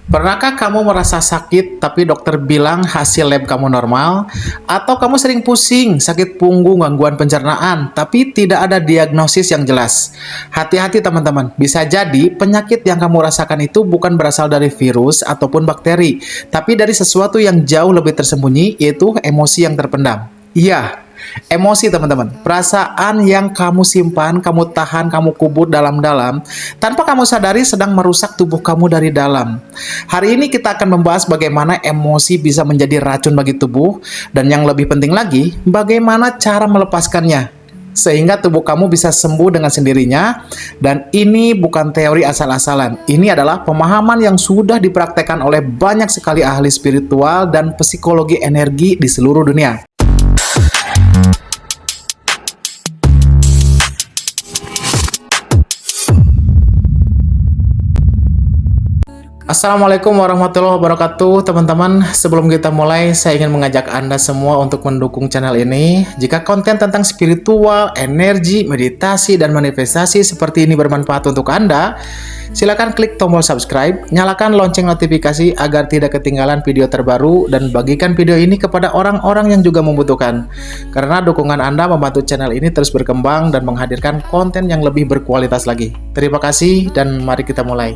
Pernahkah kamu merasa sakit tapi dokter bilang hasil lab kamu normal? Atau kamu sering pusing, sakit punggung, gangguan pencernaan, tapi tidak ada diagnosis yang jelas? Hati-hati teman-teman, bisa jadi penyakit yang kamu rasakan itu bukan berasal dari virus ataupun bakteri, tapi dari sesuatu yang jauh lebih tersembunyi, yaitu emosi yang terpendam. Iya, emosi teman-teman, perasaan yang kamu simpan, kamu tahan, kamu kubur dalam-dalam, tanpa kamu sadari sedang merusak tubuh kamu dari dalam. Hari ini kita akan membahas bagaimana emosi bisa menjadi racun bagi tubuh, dan yang lebih penting lagi, bagaimana cara melepaskannya, sehingga tubuh kamu bisa sembuh dengan sendirinya. Dan ini bukan teori asal-asalan, ini adalah pemahaman yang sudah dipraktekkan oleh banyak sekali ahli spiritual dan psikologi energi di seluruh dunia. Assalamualaikum warahmatullahi wabarakatuh teman-teman. Sebelum kita mulai, saya ingin mengajak Anda semua untuk mendukung channel ini. Jika konten tentang spiritual, energi, meditasi, dan manifestasi seperti ini bermanfaat untuk Anda, silakan klik tombol subscribe, nyalakan lonceng notifikasi agar tidak ketinggalan video terbaru, dan bagikan video ini kepada orang-orang yang juga membutuhkan. Karena dukungan Anda membantu channel ini terus berkembang dan menghadirkan konten yang lebih berkualitas lagi. Terima kasih dan mari kita mulai.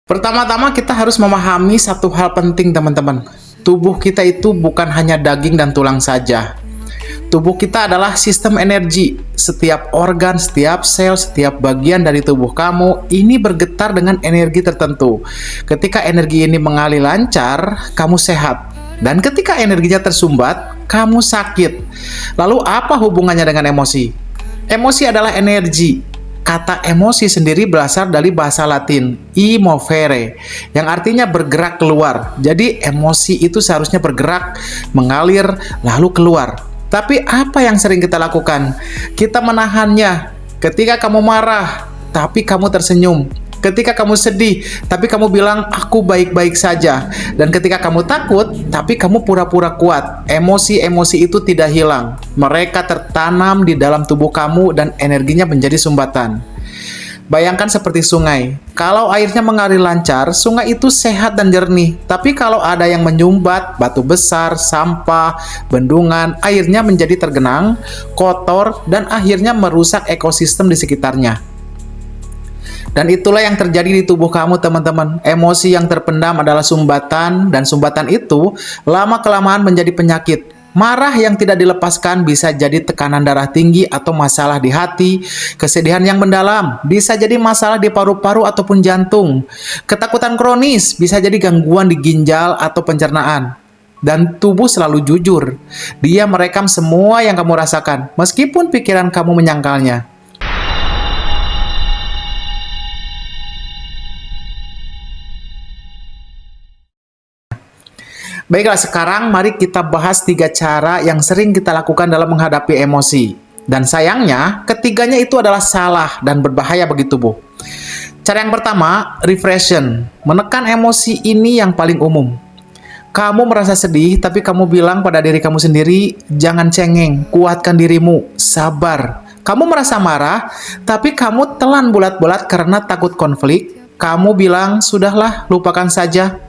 Pertama-tama kita harus memahami satu hal penting teman-teman. Tubuh kita itu bukan hanya daging dan tulang saja. Tubuh kita adalah sistem energi. Setiap organ, setiap sel, setiap bagian dari tubuh kamu ini bergetar dengan energi tertentu. Ketika energi ini mengalir lancar, kamu sehat. Dan ketika energinya tersumbat, kamu sakit. Lalu apa hubungannya dengan emosi? Emosi adalah energi. Kata emosi sendiri berasal dari bahasa Latin, movere, yang artinya bergerak keluar. Jadi emosi itu seharusnya bergerak, mengalir, lalu keluar. Tapi apa yang sering kita lakukan? Kita menahannya. Ketika kamu marah, tapi kamu tersenyum. Ketika kamu sedih, tapi kamu bilang, aku baik-baik saja. Dan ketika kamu takut, tapi kamu pura-pura kuat. Emosi-emosi itu tidak hilang. Mereka tertanam di dalam tubuh kamu dan energinya menjadi sumbatan. Bayangkan seperti sungai. Kalau airnya mengalir lancar, sungai itu sehat dan jernih. Tapi kalau ada yang menyumbat, batu besar, sampah, bendungan, airnya menjadi tergenang, kotor, dan akhirnya merusak ekosistem di sekitarnya. Dan itulah yang terjadi di tubuh kamu teman-teman. Emosi yang terpendam adalah sumbatan, dan sumbatan itu lama-kelamaan menjadi penyakit. Marah yang tidak dilepaskan bisa jadi tekanan darah tinggi atau masalah di hati. Kesedihan yang mendalam bisa jadi masalah di paru-paru ataupun jantung. Ketakutan kronis bisa jadi gangguan di ginjal atau pencernaan. Dan tubuh selalu jujur. Dia merekam semua yang kamu rasakan, meskipun pikiran kamu menyangkalnya. Baiklah, sekarang mari kita bahas 3 cara yang sering kita lakukan dalam menghadapi emosi. Dan sayangnya, ketiganya itu adalah salah dan berbahaya bagi tubuh. Cara yang pertama, reflection. Menekan emosi ini yang paling umum. Kamu merasa sedih, tapi kamu bilang pada diri kamu sendiri, jangan cengeng, kuatkan dirimu, sabar. Kamu merasa marah, tapi kamu telan bulat-bulat karena takut konflik. Kamu bilang, sudahlah, lupakan saja.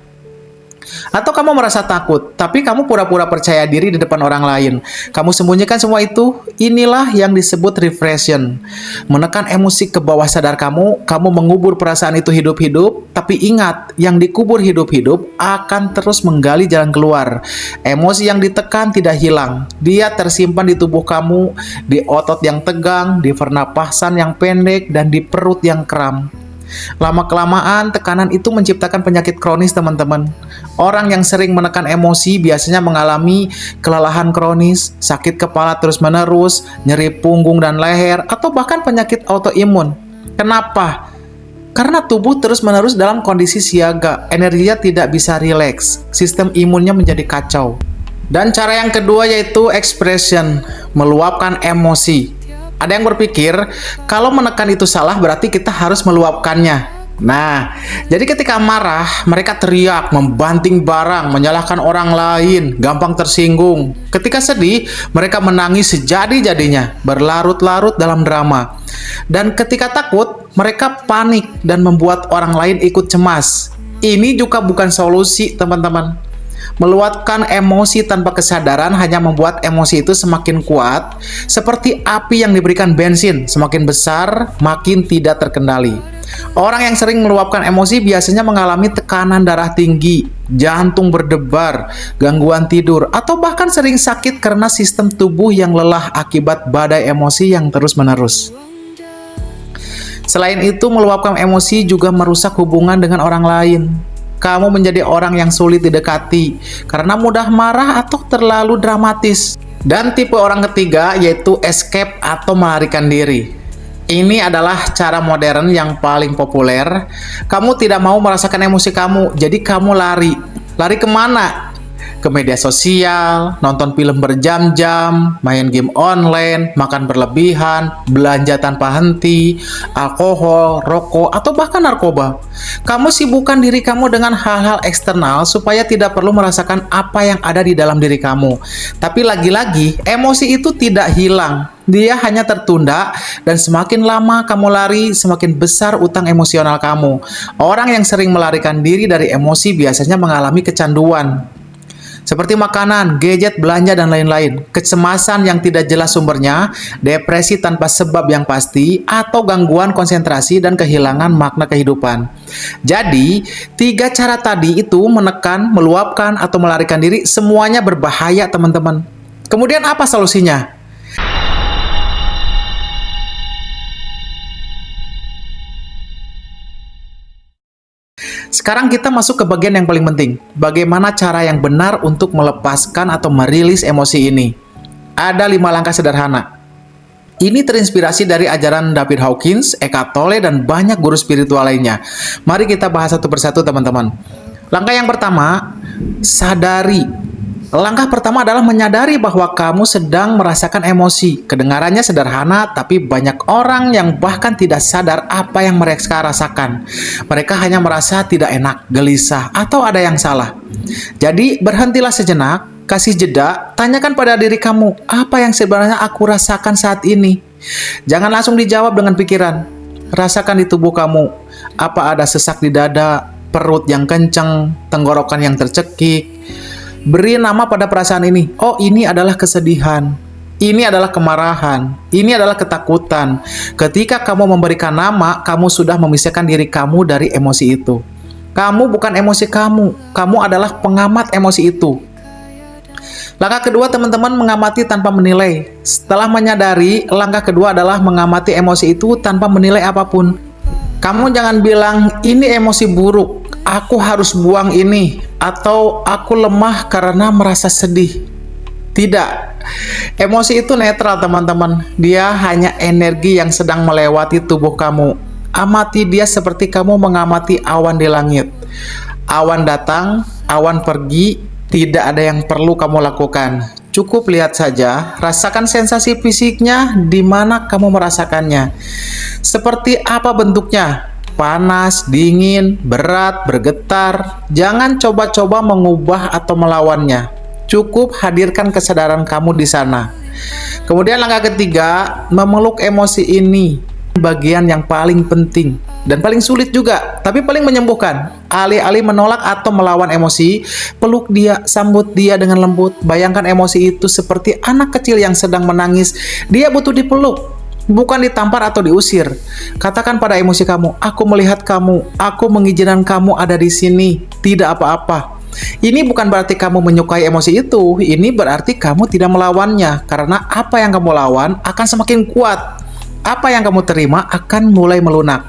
Atau kamu merasa takut, tapi kamu pura-pura percaya diri di depan orang lain. Kamu sembunyikan semua itu. Inilah yang disebut repression. Menekan emosi ke bawah sadar kamu, kamu mengubur perasaan itu hidup-hidup. Tapi ingat, yang dikubur hidup-hidup akan terus menggali jalan keluar. Emosi yang ditekan tidak hilang. Dia tersimpan di tubuh kamu, di otot yang tegang, di pernapasan yang pendek, dan di perut yang kram. Lama-kelamaan, tekanan itu menciptakan penyakit kronis teman-teman. Orang yang sering menekan emosi biasanya mengalami kelelahan kronis, sakit kepala terus-menerus, nyeri punggung dan leher, atau bahkan penyakit autoimun. Kenapa? Karena tubuh terus-menerus dalam kondisi siaga, energinya tidak bisa rileks, sistem imunnya menjadi kacau. Dan cara yang kedua yaitu expression, meluapkan emosi. Ada yang berpikir, kalau menekan itu salah berarti kita harus meluapkannya. Nah, jadi ketika marah, mereka teriak, membanting barang, menyalahkan orang lain, gampang tersinggung. Ketika sedih, mereka menangis sejadi-jadinya, berlarut-larut dalam drama. Dan ketika takut, mereka panik dan membuat orang lain ikut cemas. Ini juga bukan solusi, teman-teman. Meluapkan emosi tanpa kesadaran hanya membuat emosi itu semakin kuat, seperti api yang diberikan bensin, semakin besar, makin tidak terkendali. Orang yang sering meluapkan emosi biasanya mengalami tekanan darah tinggi, jantung berdebar, gangguan tidur, atau bahkan sering sakit karena sistem tubuh yang lelah akibat badai emosi yang terus-menerus. Selain itu, meluapkan emosi juga merusak hubungan dengan orang lain. Kamu menjadi orang yang sulit didekati karena mudah marah atau terlalu dramatis. Dan tipe orang ketiga yaitu escape atau melarikan diri. Ini adalah cara modern yang paling populer. Kamu tidak mau merasakan emosi kamu, jadi kamu lari. Lari kemana? Ke media sosial, nonton film berjam-jam, main game online, makan berlebihan, belanja tanpa henti, alkohol, rokok, atau bahkan narkoba. Kamu sibukkan diri kamu dengan hal-hal eksternal supaya tidak perlu merasakan apa yang ada di dalam diri kamu. Tapi lagi-lagi, emosi itu tidak hilang. Dia hanya tertunda, dan semakin lama kamu lari, semakin besar utang emosional kamu. Orang yang sering melarikan diri dari emosi biasanya mengalami kecanduan, seperti makanan, gadget, belanja, dan lain-lain, kecemasan yang tidak jelas sumbernya, depresi tanpa sebab yang pasti, atau gangguan konsentrasi dan kehilangan makna kehidupan. Jadi, 3 cara tadi itu menekan, meluapkan, atau melarikan diri, semuanya berbahaya, teman-teman. Kemudian apa solusinya? Sekarang kita masuk ke bagian yang paling penting. Bagaimana cara yang benar untuk melepaskan atau merilis emosi ini? Ada 5 langkah sederhana. Ini terinspirasi dari ajaran David Hawkins, Eckhart Tolle, dan banyak guru spiritual lainnya. Mari kita bahas satu persatu, teman-teman. Langkah yang pertama, sadari. Langkah pertama adalah menyadari bahwa kamu sedang merasakan emosi. Kedengarannya sederhana, tapi banyak orang yang bahkan tidak sadar apa yang mereka rasakan. Mereka hanya merasa tidak enak, gelisah, atau ada yang salah. Jadi, berhentilah sejenak, kasih jeda, tanyakan pada diri kamu, apa yang sebenarnya aku rasakan saat ini? Jangan langsung dijawab dengan pikiran. Rasakan di tubuh kamu, apa ada sesak di dada, perut yang kencang, tenggorokan yang tercekik. Beri nama pada perasaan ini. Oh, ini adalah kesedihan. Ini adalah kemarahan. Ini adalah ketakutan. Ketika kamu memberikan nama, kamu sudah memisahkan diri kamu dari emosi itu. Kamu bukan emosi kamu. Kamu adalah pengamat emosi itu. Langkah kedua, teman-teman, mengamati tanpa menilai. Setelah menyadari, langkah kedua adalah mengamati emosi itu tanpa menilai apapun. Kamu jangan bilang, ini emosi buruk, aku harus buang ini, atau aku lemah karena merasa sedih. Tidak. Emosi itu netral, teman-teman. Dia hanya energi yang sedang melewati tubuh kamu. Amati dia seperti kamu mengamati awan di langit. Awan datang, awan pergi, tidak ada yang perlu kamu lakukan. Cukup lihat saja, rasakan sensasi fisiknya di mana kamu merasakannya. Seperti apa bentuknya? Panas, dingin, berat, bergetar. Jangan coba-coba mengubah atau melawannya. Cukup hadirkan kesadaran kamu di sana. Kemudian langkah ketiga, memeluk emosi ini. Bagian yang paling penting dan paling sulit juga, tapi paling menyembuhkan. Alih-alih menolak atau melawan emosi, peluk dia, sambut dia dengan lembut. Bayangkan emosi itu seperti anak kecil yang sedang menangis. Dia butuh dipeluk, bukan ditampar atau diusir. Katakan pada emosi kamu, aku melihat kamu, aku mengizinkan kamu ada di sini, tidak apa-apa. Ini bukan berarti kamu menyukai emosi itu, ini berarti kamu tidak melawannya, karena apa yang kamu lawan akan semakin kuat. Apa yang kamu terima akan mulai melunak.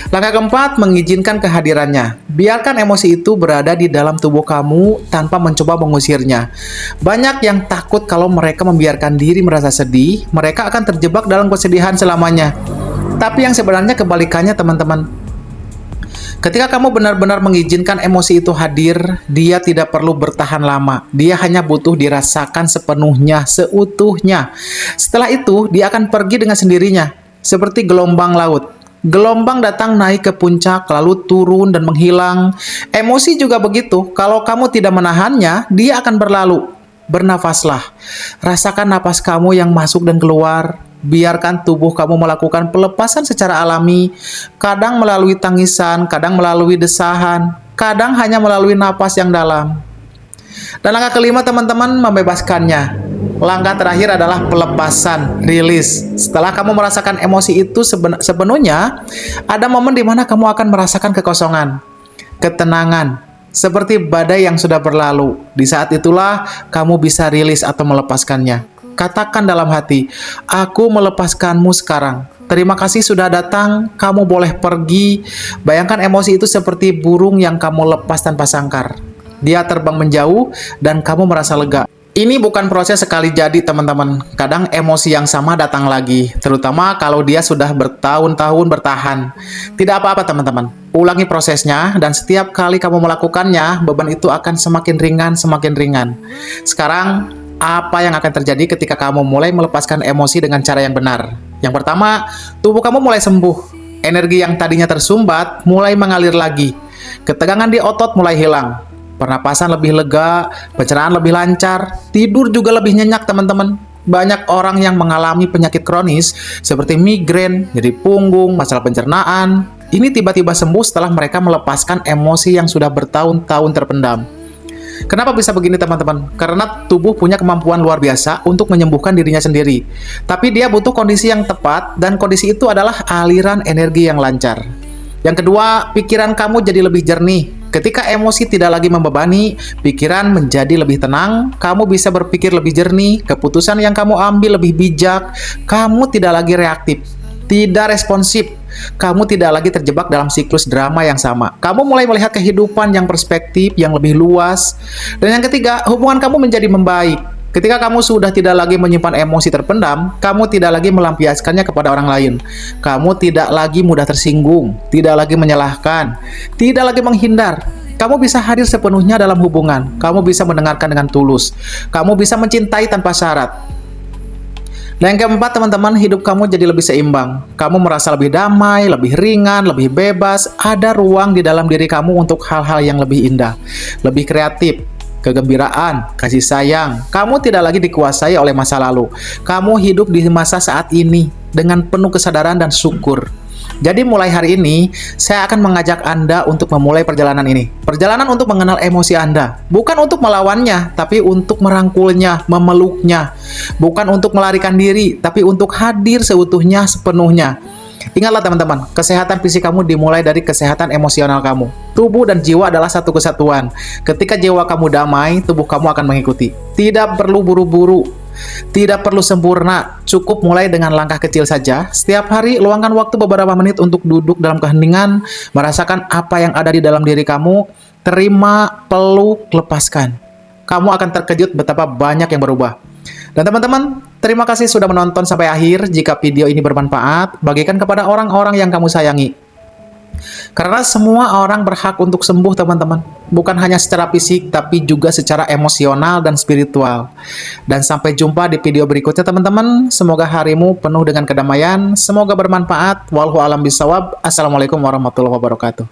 Langkah keempat, mengizinkan kehadirannya. Biarkan emosi itu berada di dalam tubuh kamu tanpa mencoba mengusirnya. Banyak yang takut kalau mereka membiarkan diri merasa sedih, mereka akan terjebak dalam kesedihan selamanya. Tapi yang sebenarnya kebalikannya, teman-teman. Ketika kamu benar-benar mengizinkan emosi itu hadir, dia tidak perlu bertahan lama. Dia hanya butuh dirasakan sepenuhnya, seutuhnya. Setelah itu, dia akan pergi dengan sendirinya, seperti gelombang laut. Gelombang datang naik ke puncak, lalu turun dan menghilang. Emosi juga begitu. Kalau kamu tidak menahannya, dia akan berlalu. Bernafaslah. Rasakan napas kamu yang masuk dan keluar. Biarkan tubuh kamu melakukan pelepasan secara alami. Kadang melalui tangisan, kadang melalui desahan, kadang hanya melalui napas yang dalam. Dan langkah kelima teman-teman, membebaskannya. Langkah terakhir adalah pelepasan, rilis. Setelah kamu merasakan emosi itu sepenuhnya, ada momen di mana kamu akan merasakan kekosongan, ketenangan, seperti badai yang sudah berlalu. Di saat itulah kamu bisa rilis atau melepaskannya. Katakan dalam hati, aku melepaskanmu sekarang. Terima kasih sudah datang, kamu boleh pergi. Bayangkan emosi itu seperti burung yang kamu lepas tanpa sangkar. Dia terbang menjauh dan kamu merasa lega. Ini bukan proses sekali jadi teman-teman. Kadang emosi yang sama datang lagi, terutama kalau dia sudah bertahun-tahun bertahan. Tidak apa-apa teman-teman. Ulangi prosesnya dan setiap kali kamu melakukannya, beban itu akan semakin ringan, semakin ringan. Sekarang, apa yang akan terjadi ketika kamu mulai melepaskan emosi dengan cara yang benar? Yang pertama, tubuh kamu mulai sembuh. Energi yang tadinya tersumbat mulai mengalir lagi. Ketegangan di otot mulai hilang. Pernapasan lebih lega, pencernaan lebih lancar, tidur juga lebih nyenyak teman-teman. Banyak orang yang mengalami penyakit kronis seperti migrain, nyeri punggung, masalah pencernaan. Ini tiba-tiba sembuh setelah mereka melepaskan emosi yang sudah bertahun-tahun terpendam. Kenapa bisa begini teman-teman? Karena tubuh punya kemampuan luar biasa untuk menyembuhkan dirinya sendiri. Tapi dia butuh kondisi yang tepat dan kondisi itu adalah aliran energi yang lancar. Yang kedua, pikiran kamu jadi lebih jernih. Ketika emosi tidak lagi membebani, pikiran menjadi lebih tenang, kamu bisa berpikir lebih jernih, keputusan yang kamu ambil lebih bijak, kamu tidak lagi reaktif, tidak responsif, kamu tidak lagi terjebak dalam siklus drama yang sama. Kamu mulai melihat kehidupan yang perspektif, yang lebih luas. Dan yang ketiga, hubungan kamu menjadi membaik. Ketika kamu sudah tidak lagi menyimpan emosi terpendam, kamu tidak lagi melampiaskannya kepada orang lain. Kamu tidak lagi mudah tersinggung, tidak lagi menyalahkan, tidak lagi menghindar. Kamu bisa hadir sepenuhnya dalam hubungan. Kamu bisa mendengarkan dengan tulus. Kamu bisa mencintai tanpa syarat. Dan yang keempat, teman-teman, hidup kamu jadi lebih seimbang. Kamu merasa lebih damai, lebih ringan, lebih bebas. Ada ruang di dalam diri kamu untuk hal-hal yang lebih indah, lebih kreatif, kegembiraan, kasih sayang. Kamu tidak lagi dikuasai oleh masa lalu. Kamu hidup di masa saat ini dengan penuh kesadaran dan syukur. Jadi mulai hari ini, saya akan mengajak Anda untuk memulai perjalanan ini. Perjalanan untuk mengenal emosi Anda. Bukan untuk melawannya, tapi untuk merangkulnya, memeluknya. Bukan untuk melarikan diri, tapi untuk hadir seutuhnya, sepenuhnya. Ingatlah teman-teman, kesehatan fisik kamu dimulai dari kesehatan emosional kamu. Tubuh dan jiwa adalah satu kesatuan. Ketika jiwa kamu damai, tubuh kamu akan mengikuti. Tidak perlu buru-buru, tidak perlu sempurna, cukup mulai dengan langkah kecil saja. Setiap hari, luangkan waktu beberapa menit untuk duduk dalam keheningan, merasakan apa yang ada di dalam diri kamu, terima, peluk, lepaskan. Kamu akan terkejut betapa banyak yang berubah. Dan teman-teman, terima kasih sudah menonton sampai akhir. Jika video ini bermanfaat, bagikan kepada orang-orang yang kamu sayangi. Karena semua orang berhak untuk sembuh teman-teman. Bukan hanya secara fisik, tapi juga secara emosional dan spiritual. Dan sampai jumpa di video berikutnya teman-teman. Semoga harimu penuh dengan kedamaian. Semoga bermanfaat. Wallahu a'lam bishawab. Assalamualaikum warahmatullahi wabarakatuh.